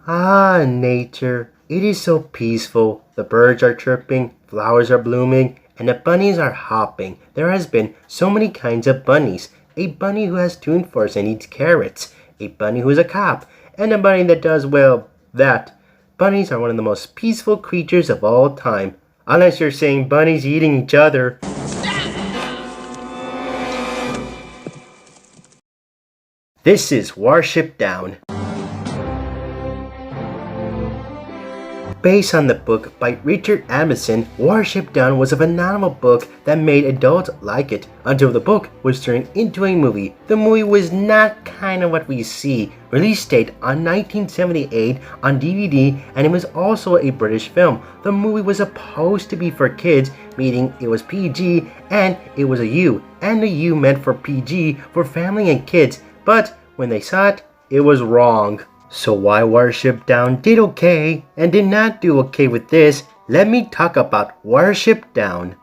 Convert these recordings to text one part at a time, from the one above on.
Ah, nature. It is so peaceful. The birds are chirping, flowers are blooming, and the bunnies are hopping. There has been so many kinds of bunnies. A bunny who has tuned forks and eats carrots. A bunny who is a cop. And a bunny that does, well, that. Bunnies are one of the most peaceful creatures of all time. Unless you're saying bunnies eating each other. This is Watership Down. Based on the book by Richard Adamson, Watership Down was a phenomenal book that made adults like it until the book was turned into a movie. The movie was not kind of what we see. Release date on 1978 on DVD, and it was also a British film. The movie was supposed to be for kids, meaning it was PG and it was a U, and the U meant for PG for family and kids, but when they saw it, it was wrong. So why Watership Down did okay and did not do okay with this, let me talk about Watership Down.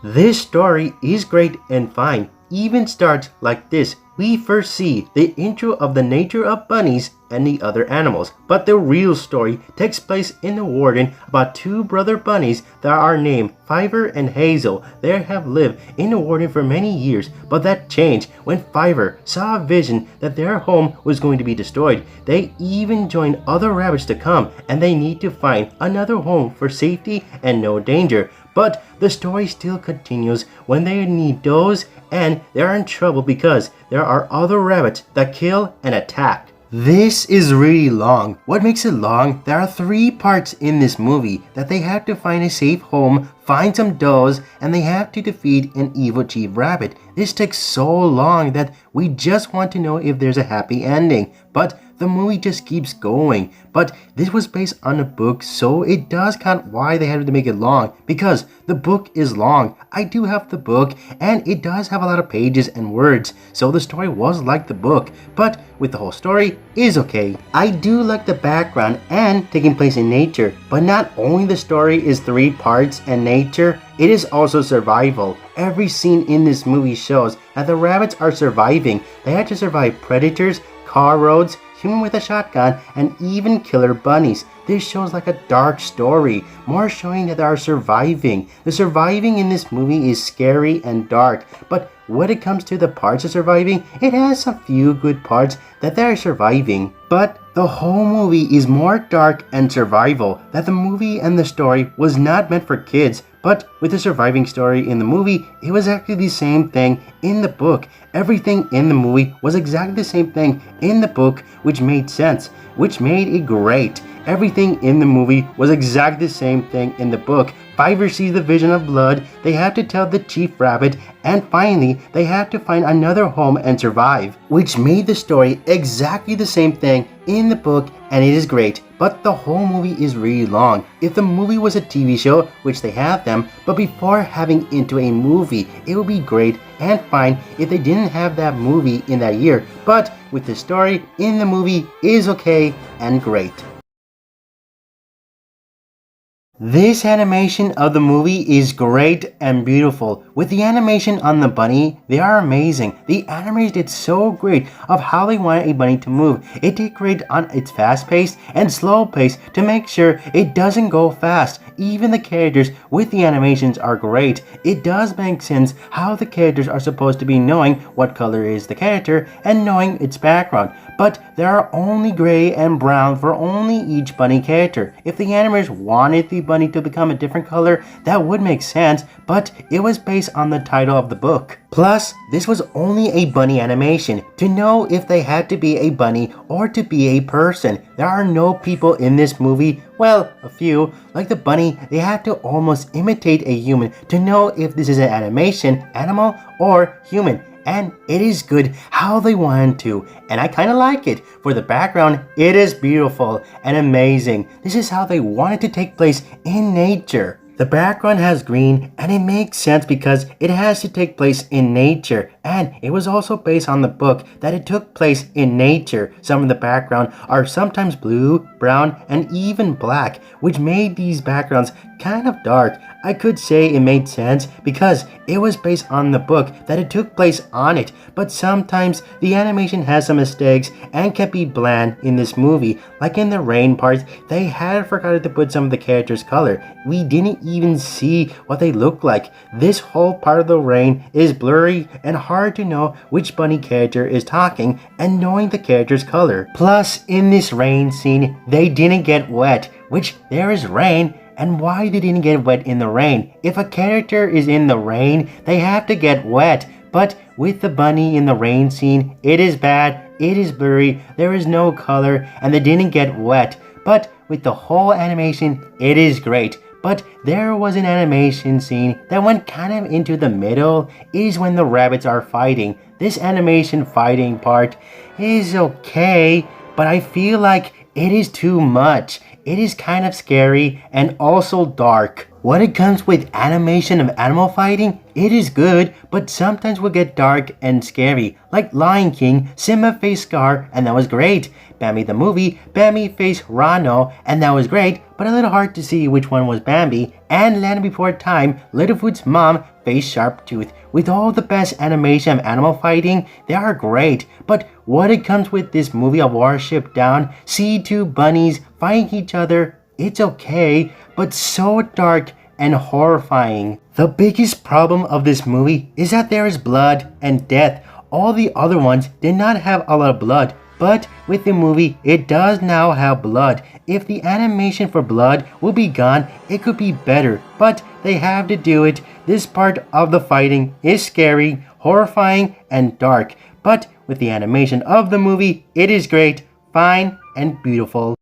This story is great and fine. Even starts like this. We first see the intro of the nature of bunnies and the other animals, but the real story takes place in the Warden about two brother bunnies that are named Fiver and Hazel. They have lived in the Warden for many years, but that changed when Fiver saw a vision that their home was going to be destroyed. They even joined other rabbits to come, and they need to find another home for safety and no danger. But the story still continues when they need those, and they are in trouble because there are other rabbits that kill and attack. This is really long. What makes it long? There are 3 parts in this movie that they have to find a safe home, find some dolls, and they have to defeat an evil chief rabbit. This takes so long that we just want to know if there's a happy ending. But the movie just keeps going. But this was based on a book, so it does count why they had to make it long, because the book is long. I do have the book, and it does have a lot of pages and words, so the story was like the book, but with the whole story is okay. I do like the background and taking place in nature, but not only the story is 3 parts and nature, it is also survival. Every scene in this movie shows that the rabbits are surviving. They had to survive predators, car roads, human with a shotgun, and even killer bunnies. This shows like a dark story, more showing that they are surviving. The surviving in this movie is scary and dark, but when it comes to the parts of surviving, it has a few good parts that they're surviving. But the whole movie is more dark and survival, that the movie and the story was not meant for kids. But with the surviving story in the movie, it was actually the same thing in the book. Everything in the movie was exactly the same thing in the book, which made sense, which made it great. Everything in the movie was exactly the same thing in the book. Fiver sees the vision of blood, they have to tell the chief rabbit, and finally, they have to find another home and survive, which made the story exactly the same thing in the book, and it is great. But the whole movie is really long. If the movie was a TV show, which they have them, but before having into a movie, it would be great and fine if they didn't have that movie in that year. But with the story in the movie is okay and great. This animation of the movie is great and beautiful. With the animation on the bunny, they are amazing. The animators did so great of how they want a bunny to move. It did great on its fast pace and slow pace to make sure it doesn't go fast. Even the characters with the animations are great. It does make sense how the characters are supposed to be knowing what color is the character and knowing its background. But there are only gray and brown for only each bunny character. If the animators wanted the bunny to become a different color, that would make sense, but it was based on the title of the book. Plus, this was only a bunny animation to know if they had to be a bunny or to be a person. There are no people in this movie. Well, a few. Like the bunny, they had to almost imitate a human to know if this is an animation, animal, or human. And it is good how they wanted to, and I kind of like it. For the background, it is beautiful and amazing. This is how they wanted to take place in nature. The background has green, and it makes sense because it has to take place in nature, and it was also based on the book that it took place in nature. Some of the background are sometimes blue, brown, and even black, which made these backgrounds kind of dark. I could say it made sense because it was based on the book that it took place on it, but sometimes the animation has some mistakes and can be bland in this movie. Like in the rain part, they had forgotten to put some of the characters' color. We didn't even see what they look like. This whole part of the rain is blurry and hard to know which bunny character is talking and knowing the character's color. Plus, in this rain scene, they didn't get wet, which there is rain. And why they didn't get wet in the rain? If a character is in the rain, they have to get wet. But with the bunny in the rain scene, it is bad, it is blurry, there is no color, and they didn't get wet. But with the whole animation, it is great. But there was an animation scene that went kind of into the middle. It is when the rabbits are fighting. This animation fighting part is okay, but I feel like it is too much. It is kind of scary and also dark. When it comes with animation of animal fighting, it is good, but sometimes will get dark and scary. Like Lion King, Simba faced Scar, and that was great. Bambi the movie, Bambi faced Rano, and that was great, but a little hard to see which one was Bambi. And Land Before Time, Littlefoot's mom faced Sharptooth. With all the best animation of animal fighting, they are great. But when it comes with this movie of Watership Down, see two bunnies fighting each other, it's okay, but so dark and horrifying. The biggest problem of this movie is that there is blood and death. All the other ones did not have a lot of blood, but with the movie, it does now have blood. If the animation for blood will be gone, it could be better, but they have to do it. This part of the fighting is scary, horrifying, and dark, but with the animation of the movie, it is great, fine, and beautiful.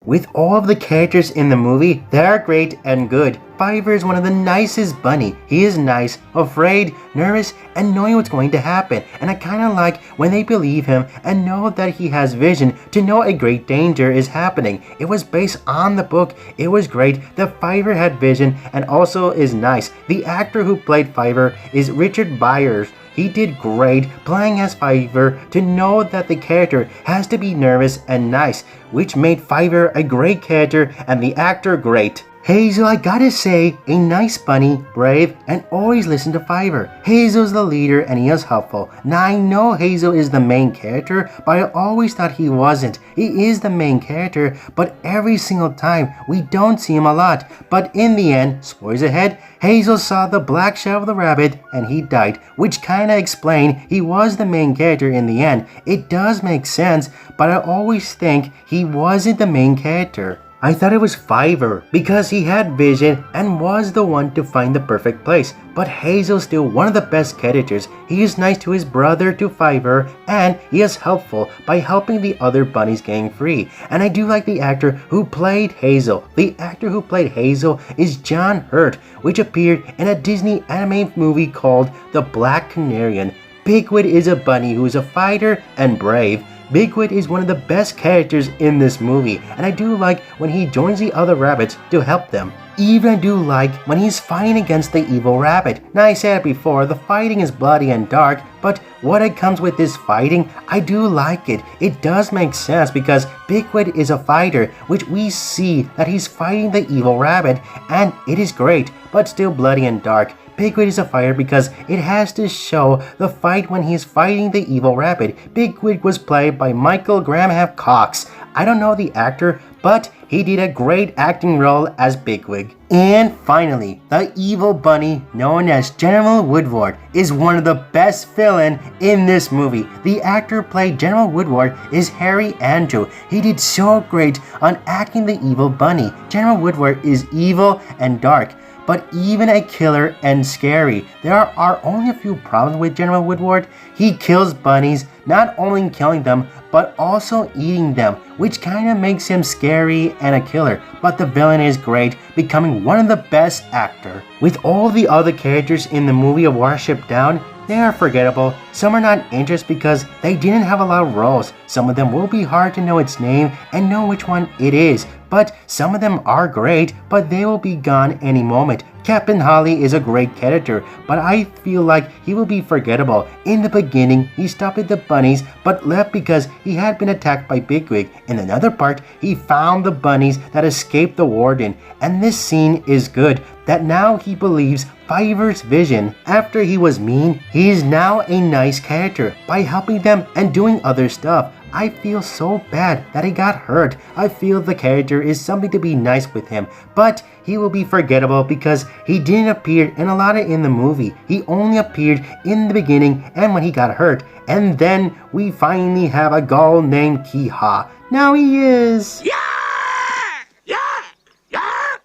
With all of the characters in the movie, they are great and good. Fiver is one of the nicest bunny. He is nice, afraid, nervous, and knowing what's going to happen. And I kinda like when they believe him and know that he has vision to know a great danger is happening. It was based on the book. It was great that Fiver had vision and also is nice. The actor who played Fiver is Richard Byers. He did great playing as Fiver to know that the character has to be nervous and nice, which made Fiver a great character and the actor great. Hazel, I gotta say, a nice bunny, brave, and always listen to Fiver. Hazel's the leader and he is helpful. Now I know Hazel is the main character, but I always thought he wasn't. He is the main character, but every single time we don't see him a lot. But in the end, spoilers ahead, Hazel saw the black shadow of the rabbit and he died, which kinda explained he was the main character in the end. It does make sense, but I always think he wasn't the main character. I thought it was Fiver because he had vision and was the one to find the perfect place. But Hazel's still one of the best characters. He is nice to his brother, to Fiver, and he is helpful by helping the other bunnies getting free. And I do like the actor who played Hazel. The actor who played Hazel is John Hurt, which appeared in a Disney animated movie called The Black Canarian. Pigwid is a bunny who is a fighter and brave. Pigwid is one of the best characters in this movie, and I do like when he joins the other rabbits to help them. Even I do like when he's fighting against the evil rabbit. Now I said it before, the fighting is bloody and dark, but what it comes with this fighting, I do like it. It does make sense because Pigwid is a fighter, which we see that he's fighting the evil rabbit, and it is great, but still bloody and dark. Pigwid is a fighter because it has to show the fight when he's fighting the evil rabbit. Pigwid was played by Michael Graham Cox. I don't know the actor, but he did a great acting role as Pigwid. And finally, the evil bunny known as General Woodward is one of the best villain in this movie. The actor played General Woodward is Harry Andrew. He did so great on acting the evil bunny. General Woodward is evil and dark, but even a killer and scary. There are only a few problems with General Woodward. He kills bunnies, not only killing them, but also eating them, which kinda makes him scary and a killer. But the villain is great, becoming one of the best actor. With all the other characters in the movie of Watership Down, they are forgettable. Some are not interesting because they didn't have a lot of roles. Some of them will be hard to know its name and know which one it is. But some of them are great, but they will be gone any moment. Captain Holly is a great character, but I feel like he will be forgettable. In the beginning, he stopped at the bunnies, but left because he had been attacked by Bigwig. In another part, he found the bunnies that escaped the warden. And this scene is good, that now he believes Fiver's vision. After he was mean, he is now a nice character by helping them and doing other stuff. I feel so bad that he got hurt. I feel the character is something to be nice with him, but he will be forgettable because he didn't appear in a lot in the movie. He only appeared in the beginning and when he got hurt. And then we finally have a gull named Kiha. Now he is... Yeah!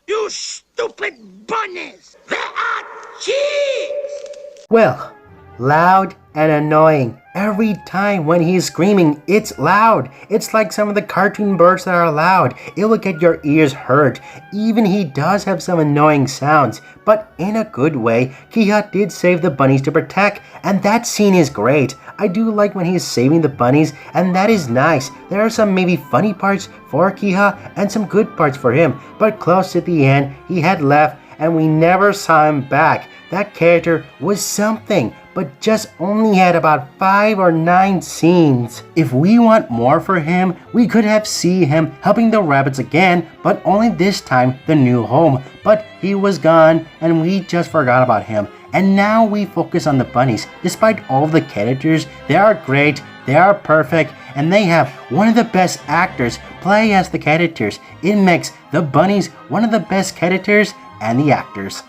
You stupid bunnies! They are cheeks! Well, loud and annoying. Every time when he's screaming, it's loud. It's like some of the cartoon birds that are loud. It will get your ears hurt. Even he does have some annoying sounds, but in a good way. Kiha did save the bunnies to protect, and that scene is great. I do like when he's saving the bunnies, and that is nice. There are some maybe funny parts for Kiha and some good parts for him, but close to the end, he had left and we never saw him back. That character was something, but just only had about 5 or 9 scenes. If we want more for him, we could have seen him helping the rabbits again, but only this time the new home. But he was gone and we just forgot about him. And now we focus on the bunnies. Despite all the characters, they are great, they are perfect, and they have one of the best actors play as the characters. It makes the bunnies one of the best characters and the actors.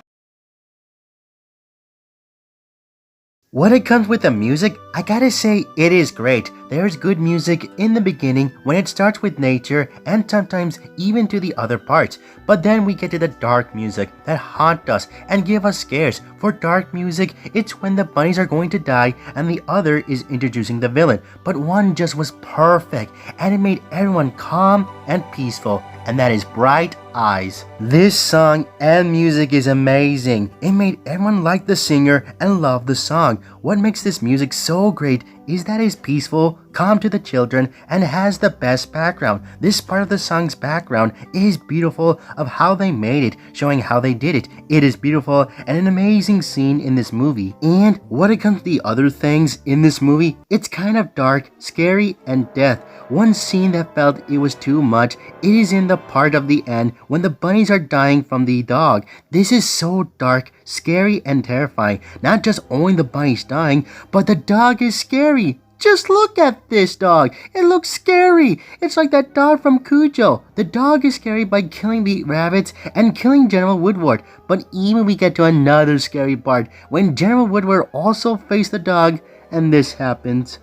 When it comes with the music, I gotta say it is great. There's good music in the beginning when it starts with nature and sometimes even to the other parts. But then we get to the dark music that haunt us and give us scares. For dark music, it's when the bunnies are going to die and the other is introducing the villain. But one just was perfect and it made everyone calm and peaceful. And that is Bright Eyes. This song and music is amazing. It made everyone like the singer and love the song. What makes this music so great is that it's peaceful, calm to the children, and has the best background. This part of the song's background is beautiful of how they made it, showing how they did it. It is beautiful and an amazing scene in this movie. And when it comes to the other things in this movie, it's kind of dark, scary, and death. One scene that felt it was too much, it is in the part of the end when the bunnies are dying from the dog. This is so dark, scary, and terrifying. Not just only the bunnies dying, but the dog is scary. Just look at this dog. It looks scary. It's like that dog from Cujo. The dog is scary by killing the rabbits and killing General Woodward. But even we get to another scary part when General Woodward also faced the dog and this happens.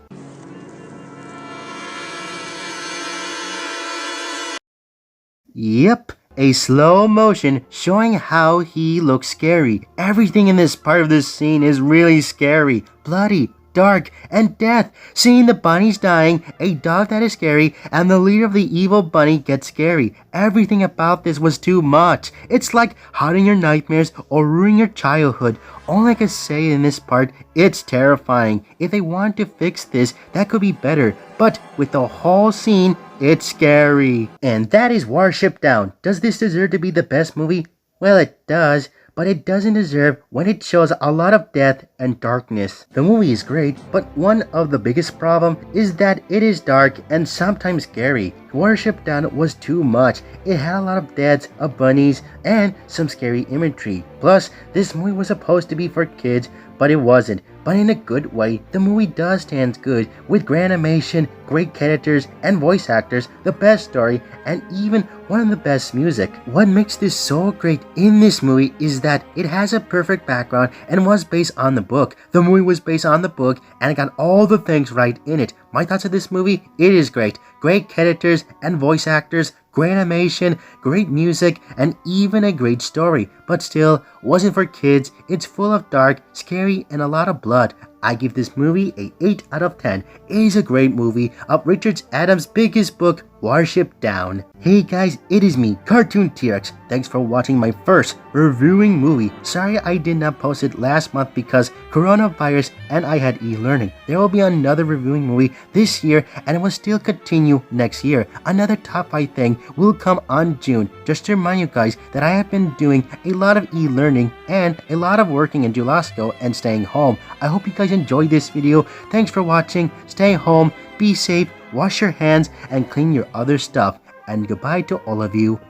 Yep, a slow motion showing how he looks scary. Everything in this part of this scene is really scary, bloody, dark, and death. Seeing the bunnies dying, a dog that is scary, and the leader of the evil bunny gets scary. Everything about this was too much. It's like hiding your nightmares or ruining your childhood. All I can say in this part, it's terrifying. If they want to fix this, that could be better. But with the whole scene, it's scary. And that is Watership Down. Does this deserve to be the best movie? Well, it does. But it doesn't deserve when it shows a lot of death and darkness. The movie is great, but one of the biggest problems is that it is dark and sometimes scary. Watership Down was too much. It had a lot of deaths of bunnies and some scary imagery. Plus, this movie was supposed to be for kids, but it wasn't. But in a good way, the movie does stand good, with great animation, great characters and voice actors, the best story, and even one of the best music. What makes this so great in this movie is that it has a perfect background and was based on the book. The movie was based on the book and it got all the things right in it. My thoughts of this movie, it is great. Great characters and voice actors, great animation, great music, and even a great story. But still, wasn't for kids. It's full of dark, scary, and a lot of blood. I give this movie a 8 out of 10. It is a great movie of Richard Adams' biggest book, Watership Down. Hey guys, it is me, Cartoon T-Rex. Thanks for watching my first reviewing movie. Sorry I did not post it last month because coronavirus, and I had e-learning. There will be another reviewing movie this year, and it will still continue next year. Another top 5 thing will come on June. Just to remind you guys that I have been doing a lot of e-learning and a lot of working in Julasco and staying home. I hope you guys enjoyed this video. Thanks for watching. Stay home, be safe, wash your hands, and clean your other stuff. And goodbye to all of you.